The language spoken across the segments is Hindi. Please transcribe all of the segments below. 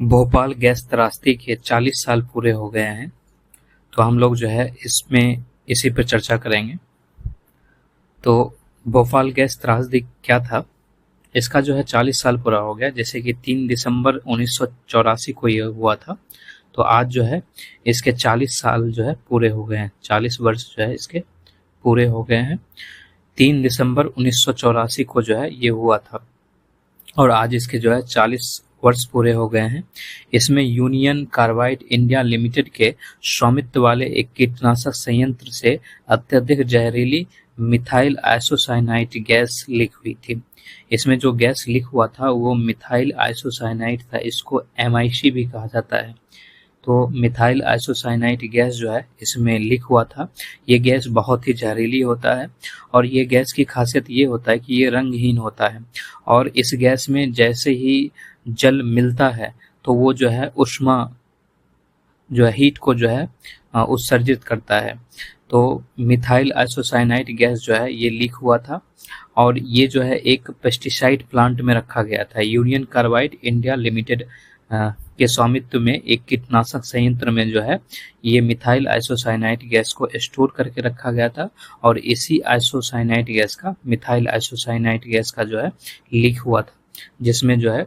भोपाल गैस त्रासदी के 40 साल पूरे हो गए हैं, तो हम लोग जो है इसमें इसी पर चर्चा करेंगे। तो भोपाल गैस त्रासदी क्या था, इसका जो है 40 साल पूरा हो गया। जैसे कि 3 दिसंबर 1984 को ये हुआ था, तो आज जो है इसके 40 साल जो है पूरे हो गए हैं। 40 वर्ष जो है इसके पूरे हो गए हैं। 3 दिसंबर 1984 को जो है ये हुआ था और आज इसके जो है 40 वर्ष पूरे हो गए हैं। इसमें यूनियन कार्बाइड इंडिया लिमिटेड के स्वामित्व वाले एक कीटनाशक संयंत्र से अत्यधिक जहरीली मिथाइल आइसोसाइनाइड गैस लीक हुई थी। इसमें जो गैस लीक हुआ था वो मिथाइल आइसोसाइनाइड था। इसको MIC भी कहा जाता है। तो मिथाइल आइसोसाइनाइड गैस जो है इसमें लीक हुआ था। ये गैस बहुत ही जहरीली होता है और ये गैस की खासियत ये होता है कि ये रंगहीन होता है और इस गैस में जैसे ही जल मिलता है तो वो जो है ऊष्मा जो है हीट को जो है उत्सर्जित करता है। तो मिथाइल आइसोसाइनाइड गैस जो है ये लीक हुआ था और ये जो है एक पेस्टिसाइड प्लांट में रखा गया था। यूनियन कार्बाइड इंडिया लिमिटेड के स्वामित्व में एक कीटनाशक संयंत्र में जो है ये मिथाइल आइसोसाइनाइड गैस को स्टोर करके रखा गया था और इसी आइसोसाइनाइड गैस का मिथाइल आइसोसाइनाइड गैस का जो है लीक हुआ था, जिसमें जो है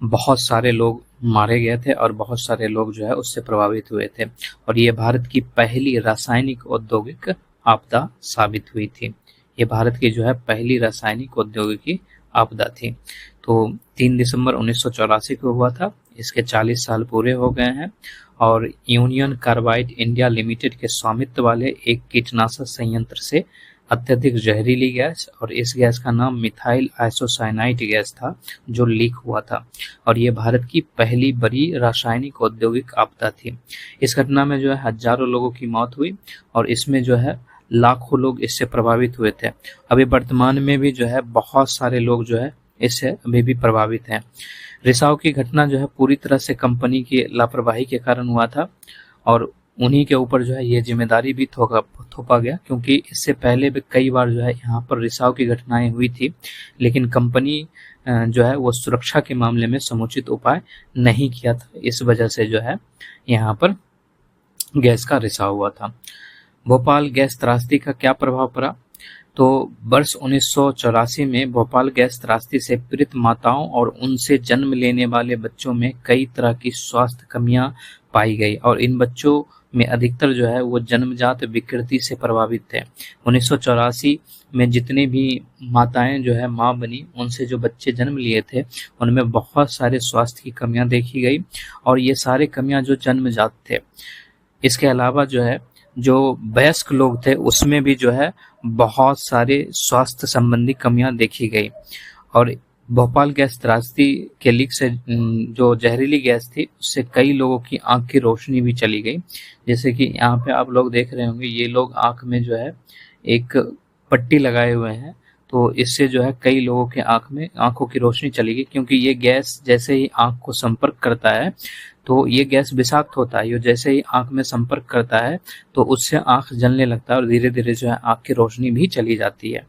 बहुत सारे लोग मारे गए थे और बहुत सारे लोग जो है उससे प्रभावित हुए थे और ये भारत की पहली रासायनिक औद्योगिक आपदा साबित हुई थी। ये भारत की जो है पहली रासायनिक औद्योगिक आपदा थी। तो 3 दिसंबर 1984 को हुआ था। इसके 40 साल पूरे हो गए हैं और यूनियन कार्बाइड इंडिया लिमिटेड के स्वामित्व वाले एक कीटनाशक संयंत्र से अत्यधिक जहरीली गैस और इस गैस का नाम मिथाइल आइसोसाइनाइड गैस था जो लीक हुआ था और ये भारत की पहली बड़ी रासायनिक औद्योगिक आपदा थी। इस घटना में जो है हजारों लोगों की मौत हुई और इसमें जो है लाखों लोग इससे प्रभावित हुए थे। अभी वर्तमान में भी जो है बहुत सारे लोग जो है इससे अभी भी प्रभावित हैं। रिसाव की घटना जो है पूरी तरह से कंपनी की लापरवाही के कारण हुआ था और उन्हीं के ऊपर जो है ये जिम्मेदारी भी थोपा गया, क्योंकि इससे पहले भी कई बार जो है यहाँ पर रिसाव की घटनाएं हुई थी, लेकिन कंपनी जो है वो सुरक्षा के मामले में समुचित उपाय नहीं किया था। इस वजह से जो है यहाँ पर गैस का रिसाव हुआ था। भोपाल गैस त्रासदी का क्या प्रभाव पड़ा? तो वर्ष 1984 में भोपाल गैस त्रासदी से पीड़ित माताओं और उनसे जन्म लेने वाले बच्चों में कई तरह की स्वास्थ्य कमियां पाई गई और इन बच्चों में अधिकतर जो है वो जन्मजात विकृति से प्रभावित थे। 1984 में जितने भी माताएं जो है माँ बनी, उनसे जो बच्चे जन्म लिए थे उनमें बहुत सारे स्वास्थ्य की कमियां देखी गई और ये सारे कमियां जो जन्मजात थे। इसके अलावा जो है जो वयस्क लोग थे उसमें भी जो है बहुत सारे स्वास्थ्य संबंधी कमियां देखी गई और भोपाल गैस त्रासदी के लीक से जो जहरीली गैस थी उससे कई लोगों की आंख की रोशनी भी चली गई। जैसे कि यहाँ पे आप लोग देख रहे होंगे, ये लोग आंख में जो है एक पट्टी लगाए हुए हैं, तो इससे जो है कई लोगों के आंखों की रोशनी चली गई, क्योंकि ये गैस जैसे ही आंख को संपर्क करता है तो ये गैस विषाक्त होता है। ये जैसे ही आंख में संपर्क करता है तो उससे आंख जलने लगता है और धीरे धीरे जो है आंख की रोशनी भी चली जाती है।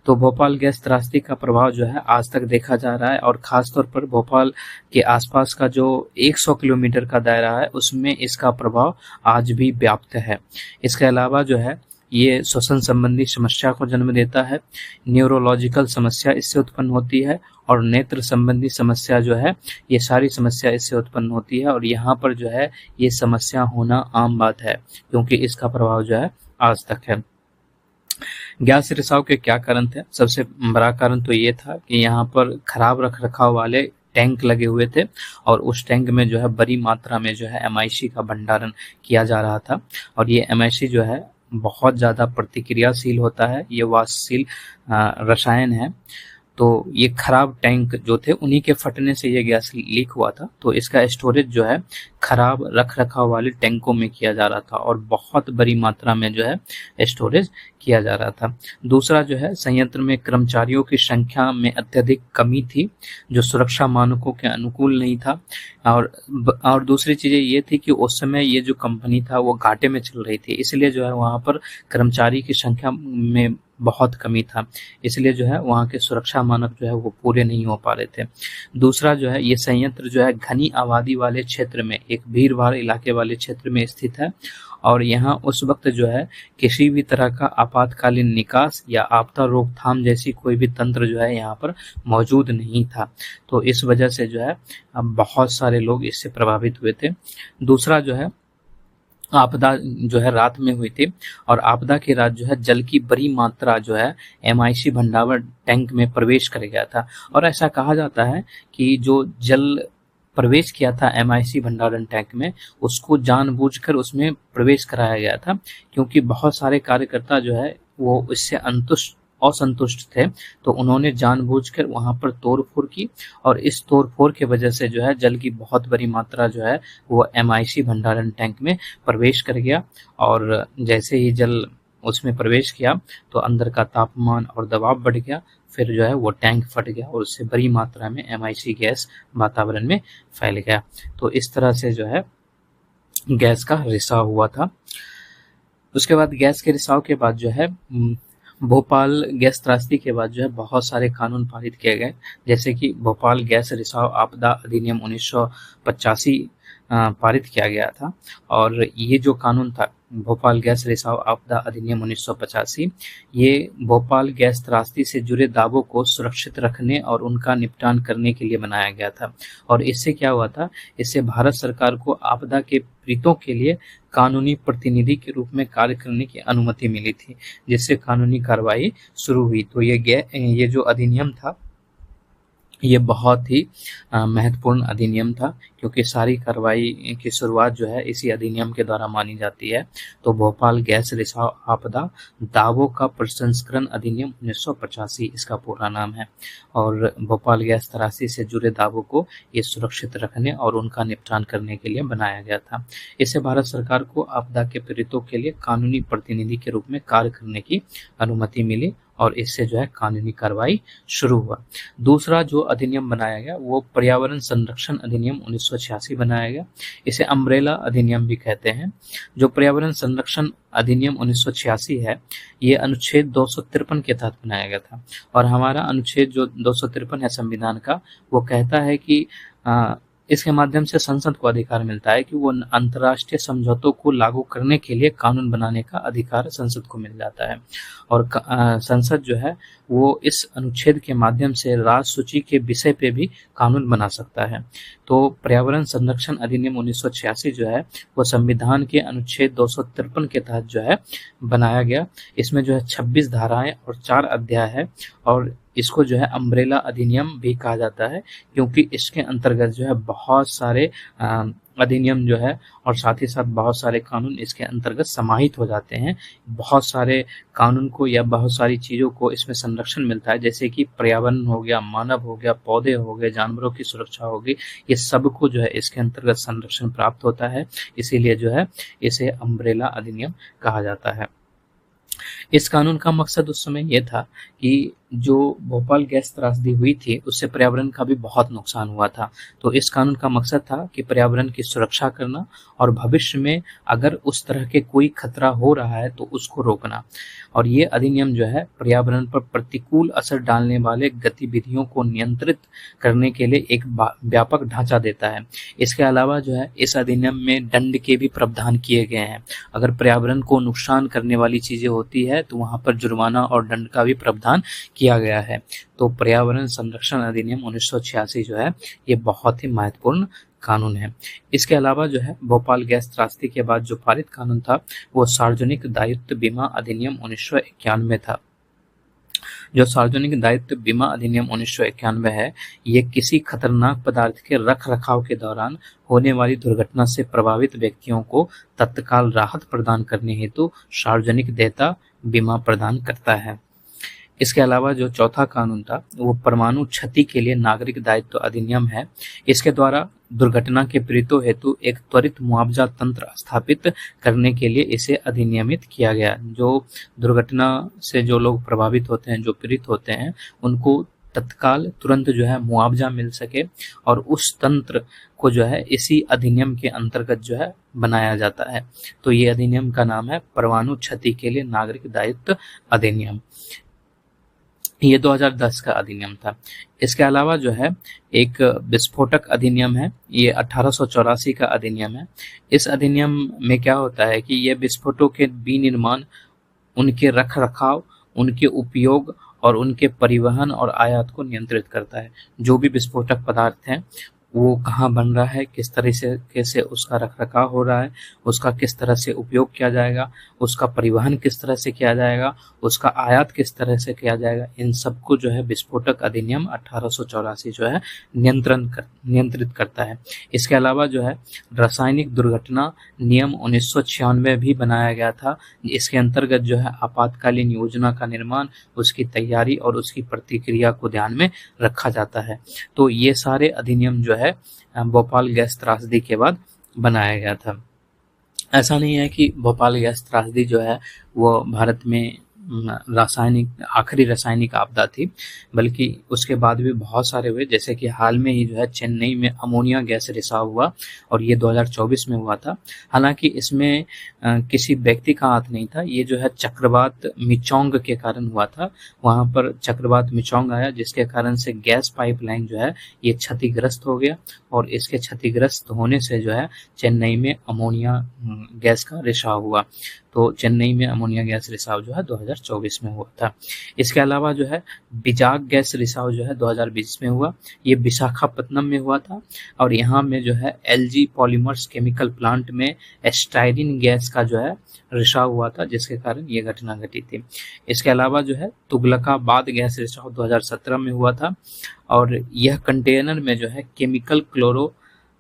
तो भोपाल गैस त्रासदी का प्रभाव जो है आज तक देखा जा रहा है और खासतौर पर भोपाल के आसपास का जो 100 किलोमीटर का दायरा है उसमें इसका प्रभाव आज भी व्याप्त है। इसके अलावा जो है ये श्वसन संबंधी समस्या को जन्म देता है, न्यूरोलॉजिकल समस्या इससे उत्पन्न होती है और नेत्र संबंधी समस्या जो है ये सारी समस्या इससे उत्पन्न होती है और यहाँ पर जो है ये समस्या होना आम बात है, क्योंकि इसका प्रभाव जो है आज तक है। गैस रिसाव के क्या कारण थे? सबसे बड़ा कारण तो ये था कि यहाँ पर खराब रख रखाव वाले टैंक लगे हुए थे और उस टैंक में जो है बड़ी मात्रा में जो है MIC का भंडारण किया जा रहा था और ये MIC जो है बहुत ज़्यादा प्रतिक्रियाशील होता है, ये वाष्पशील रसायन है। तो ये खराब टैंक जो थे उन्हीं के फटने से ये गैस लीक हुआ था। तो इसका स्टोरेज जो है खराब रख रखाव वाले टैंकों में किया जा रहा था और बहुत बड़ी मात्रा में जो है स्टोरेज किया जा रहा था। दूसरा जो है संयंत्र में कर्मचारियों की संख्या में अत्यधिक कमी थी जो सुरक्षा मानकों के अनुकूल नहीं था और दूसरी चीज़ ये थी कि उस समय ये जो कंपनी था वो घाटे में चल रही थी, इसलिए जो है वहाँ पर कर्मचारी की संख्या में बहुत कमी था, इसलिए जो है वहाँ के सुरक्षा मानक जो है वो पूरे नहीं हो पा रहे थे। दूसरा जो है, ये संयंत्र जो है घनी आबादी वाले क्षेत्र में, एक भीड़-भाड़ इलाके वाले क्षेत्र में स्थित है और यहाँ उस वक्त जो है किसी भी तरह का आपातकालीन निकास या आपदा रोकथाम जैसी कोई भी तंत्र जो है यहाँ पर मौजूद नहीं था। तो इस वजह से जो है बहुत सारे लोग इससे प्रभावित हुए थे। दूसरा जो है, आपदा जो है रात में हुई थी और आपदा की रात जो है जल की बड़ी मात्रा जो है MIC भंडारण टैंक में प्रवेश कर गया था। और ऐसा कहा जाता है कि जो जल प्रवेश किया था MIC भंडारण टैंक में, उसको जानबूझकर उसमें प्रवेश कराया गया था, क्योंकि बहुत सारे कार्यकर्ता जो है वो इससे असंतुष्ट थे, तो उन्होंने जानबूझकर वहां पर तोड़फोड़ की और इस तोड़फोड़ के वजह से जो है जल की बहुत बड़ी मात्रा जो है वो MIC भंडारण टैंक में प्रवेश कर गया। और जैसे ही जल उसमें प्रवेश किया तो अंदर का तापमान और दबाव बढ़ गया, फिर जो है वो टैंक फट गया और उससे बड़ी मात्रा में MIC गैस वातावरण में फैल गया। तो इस तरह से जो है गैस का रिसाव हुआ था। उसके बाद गैस के रिसाव के बाद जो है भोपाल गैस त्रासदी के बाद जो है बहुत सारे कानून पारित किए गए, जैसे कि भोपाल गैस रिसाव आपदा अधिनियम 1985 पारित किया गया था। और ये जो कानून था भोपाल गैस रिसाव आपदा अधिनियम 1985, ये भोपाल गैस त्रासदी से जुड़े दावों को सुरक्षित रखने और उनका निपटान करने के लिए बनाया गया था। और इससे क्या हुआ था, इससे भारत सरकार को आपदा के पीड़ितों के लिए कानूनी प्रतिनिधि के रूप में कार्य करने की अनुमति मिली थी, जिससे कानूनी कार्रवाई शुरू हुई। तो ये जो अधिनियम था ये बहुत ही महत्वपूर्ण अधिनियम था, क्योंककि सारी कार्रवाई की शुरुआत जो है इसी अधिनियम के द्वारा मानी जाती है। तो भोपाल गैस रिसाव आपदा दावों का प्रसंस्करण अधिनियम 1985 इसका पूरा नाम है। और भोपाल गैस त्रासदी से जुड़े दावों को ये सुरक्षित रखने और उनका निपटान करने के लिए बनाया गया था। इससे भारत सरकार को आपदा के पीड़ितों के लिए कानूनी प्रतिनिधि के रूप में कार्य करने की अनुमति मिली और इससे जो है कानूनी कार्रवाई शुरू हुआ। दूसरा जो अधिनियम बनाया गया वो पर्यावरण संरक्षण अधिनियम 1986 बनाया गया। इसे अम्ब्रेला अधिनियम भी कहते हैं। जो पर्यावरण संरक्षण अधिनियम 1986 है, ये अनुच्छेद 253 के तहत बनाया गया था। और हमारा अनुच्छेद जो 253 है संविधान का, वो कहता है कि इसके माध्यम से संसद को अधिकार मिलता है कि वो अंतर्राष्ट्रीय समझौतों को लागू करने के लिए कानून बनाने का अधिकार संसद को मिल जाता है। और संसद जो है वो इस अनुच्छेद के माध्यम से राज्य सूची के विषय पे भी कानून बना सकता है। तो पर्यावरण संरक्षण अधिनियम 1986 जो है वो संविधान के अनुच्छेद 253 के तहत जो है बनाया गया। इसमें जो है 26 धाराएं और 4 अध्याय है और इसको जो है अम्ब्रेला अधिनियम भी कहा जाता है, क्योंकि इसके अंतर्गत जो है बहुत सारे अधिनियम जो है और साथ ही साथ बहुत सारे कानून इसके अंतर्गत समाहित हो जाते हैं। बहुत सारे कानून को या बहुत सारी चीज़ों को इसमें संरक्षण मिलता है, जैसे कि पर्यावरण हो गया, मानव हो गया, पौधे हो गए, जानवरों की सुरक्षा होगी, ये सब को जो है इसके अंतर्गत संरक्षण प्राप्त होता है। इसीलिए जो है इसे अम्ब्रेला अधिनियम कहा जाता है। इस कानून का मकसद उस समय यह था कि जो भोपाल गैस त्रासदी हुई थी उससे पर्यावरण का भी बहुत नुकसान हुआ था। तो इस कानून का मकसद था कि पर्यावरण की सुरक्षा करना और भविष्य में अगर उस तरह के कोई खतरा हो रहा है तो उसको रोकना। और ये अधिनियम जो है पर्यावरण पर प्रतिकूल असर डालने वाले गतिविधियों को नियंत्रित करने के लिए एक व्यापक ढांचा देता है। इसके अलावा जो है इस अधिनियम में दंड के भी प्रावधान किए गए हैं। अगर पर्यावरण को नुकसान करने वाली चीजें होती है तो वहां पर जुर्माना और दंड का भी प्रावधान किया गया है। तो पर्यावरण संरक्षण अधिनियम 1986 जो है ये बहुत ही महत्वपूर्ण कानून है। इसके अलावा जो है भोपाल गैस त्रासदी के बाद जो पारित कानून था वो सार्वजनिक दायित्व बीमा अधिनियम 1991 था। जो सार्वजनिक दायित्व बीमा अधिनियम 1991 है, ये किसी खतरनाक पदार्थ के रख रखाव के दौरान होने वाली दुर्घटना से प्रभावित व्यक्तियों को तत्काल राहत प्रदान करने हेतु सार्वजनिक देयता बीमा प्रदान करता है। इसके अलावा जो चौथा कानून था वो परमाणु क्षति के लिए नागरिक दायित्व अधिनियम है। इसके द्वारा दुर्घटना के पीड़ितों हेतु एक त्वरित मुआवजा तंत्र स्थापित करने के लिए इसे अधिनियमित किया गया। जो दुर्घटना से जो लोग प्रभावित होते हैं, जो पीड़ित होते हैं, उनको तत्काल तुरंत जो है मुआवजा मिल सके, और उस तंत्र को जो है इसी अधिनियम के अंतर्गत जो है बनाया जाता है। तो ये अधिनियम का नाम है परमाणु क्षति के लिए नागरिक दायित्व अधिनियम। ये 2010 का अधिनियम था। इसके अलावा जो है एक विस्फोटक अधिनियम है, ये 1884 का अधिनियम है। इस अधिनियम में क्या होता है कि ये विस्फोटों के विनिर्माण, उनके रख रखाव, उनके उपयोग और उनके परिवहन और आयात को नियंत्रित करता है। जो भी विस्फोटक पदार्थ हैं वो कहाँ बन रहा है, किस तरह से कैसे उसका रखरखाव हो रहा है, उसका किस तरह से उपयोग किया जाएगा, उसका परिवहन किस तरह से किया जाएगा, उसका आयात किस तरह से किया जाएगा, इन सबको जो है विस्फोटक अधिनियम 1884 जो है नियंत्रित करता है। इसके अलावा जो है रासायनिक दुर्घटना नियम 1996 भी बनाया गया था। इसके अंतर्गत जो है आपातकालीन योजना का निर्माण, उसकी तैयारी और उसकी प्रतिक्रिया को ध्यान में रखा जाता है। तो ये सारे अधिनियम जो है भोपाल गैस त्रासदी के बाद बनाया गया था। ऐसा नहीं है कि भोपाल गैस त्रासदी जो है वो भारत में आखिरी रासायनिक आपदा थी, बल्कि उसके बाद भी बहुत सारे हुए। जैसे कि हाल में ही जो है चेन्नई में अमोनिया गैस रिसाव हुआ, और ये 2024 में हुआ था। हालांकि इसमें किसी व्यक्ति का हाथ नहीं था, ये जो है चक्रवात मिचोंग के कारण हुआ था। वहां पर चक्रवात मिचोंग आया, जिसके कारण से गैस पाइपलाइन जो है ये क्षतिग्रस्त हो गया, और इसके क्षतिग्रस्त होने से जो है चेन्नई में अमोनिया गैस का रिसाव हुआ। तो चेन्नई में अमोनिया गैस रिसाव जो है 2024 में हुआ था। इसके अलावा जो है बिजाग गैस रिसाव जो है 2020 में हुआ। ये विशाखापत्तनम में हुआ था, और यहाँ में जो है एलजी पॉलीमर्स केमिकल प्लांट में स्टाइरिन गैस का जो है रिसाव हुआ था, जिसके कारण ये घटना घटी थी। इसके अलावा जो है तुगलकाबाद गैस रिसाव 2017 में हुआ था, और यह कंटेनर में जो है केमिकल क्लोरो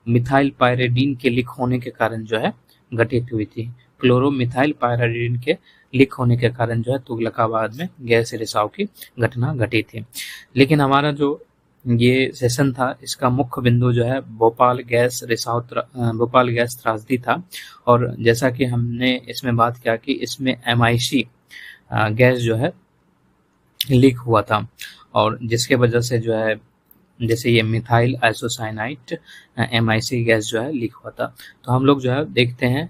मिथाइल पायरेडीन के लीक होने के कारण जो है घटित हुई थी। क्लोरोमिथाइल पायराडीन के लीक होने के कारण जो है तुगलकाबाद में गैस रिसाव की घटना घटी थी। लेकिन हमारा जो ये सेशन था, इसका मुख्य बिंदु जो है भोपाल गैस त्रासदी था। और जैसा कि हमने इसमें बात किया कि इसमें MIC गैस जो है लीक हुआ था, और जिसके वजह से जो है जैसे ये मिथाइल आइसोसाइनाइट MIC गैस जो है लीक हुआ था। तो हम लोग जो है देखते हैं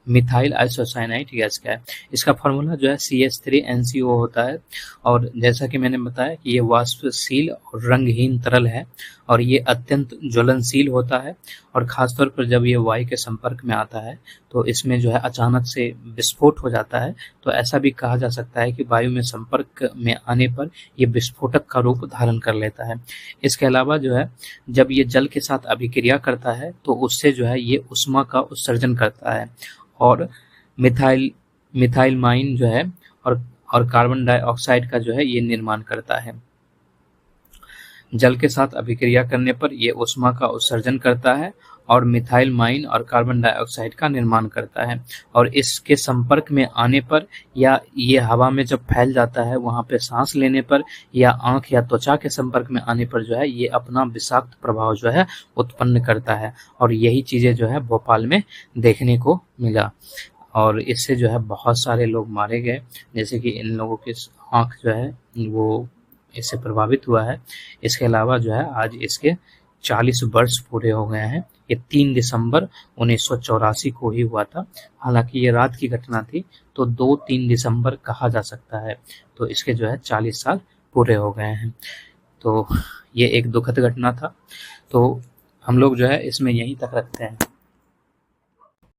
मिथाइल आइसोसाइनाइट गैस का है। इसका फार्मूला जो है CH3NCO होता है, और जैसा कि मैंने बताया कि ये वाष्पशील और रंगहीन तरल है, और ये अत्यंत ज्वलनशील होता है, और खासतौर पर जब ये वायु के संपर्क में आता है तो इसमें जो है अचानक से विस्फोट हो जाता है। तो ऐसा भी कहा जा सकता है कि वायु में संपर्क में आने पर ये विस्फोटक का रूप धारण कर लेता है। इसके अलावा जो है जब ये जल के साथ अभिक्रिया करता है तो उससे जो है ये उष्मा का उत्सर्जन करता है, और मिथाइलमाइन जो है और कार्बन डाइऑक्साइड का जो है ये निर्माण करता है। जल के साथ अभिक्रिया करने पर ये उष्मा का उत्सर्जन करता है, और मिथाइलमाइन और कार्बन डाइऑक्साइड का निर्माण करता है, और इसके संपर्क में आने पर या ये हवा में जब फैल जाता है वहां पे सांस लेने पर या आंख या त्वचा के संपर्क में आने पर जो है ये अपना विषाक्त प्रभाव जो है उत्पन्न करता है। और यही चीजें जो है भोपाल में देखने को मिला, और इससे जो है बहुत सारे लोग मारे गए। जैसे कि इन लोगों की आंख जो है वो इससे प्रभावित हुआ है। इसके अलावा जो है आज इसके 40 वर्ष पूरे हो गए हैं। ये 3 दिसंबर 1984 को ही हुआ था। हालांकि ये रात की घटना थी, तो 2-3 दिसंबर कहा जा सकता है। तो इसके जो है 40 साल पूरे हो गए हैं। तो ये एक दुखद घटना था। तो हम लोग जो है इसमें यहीं तक रखते हैं।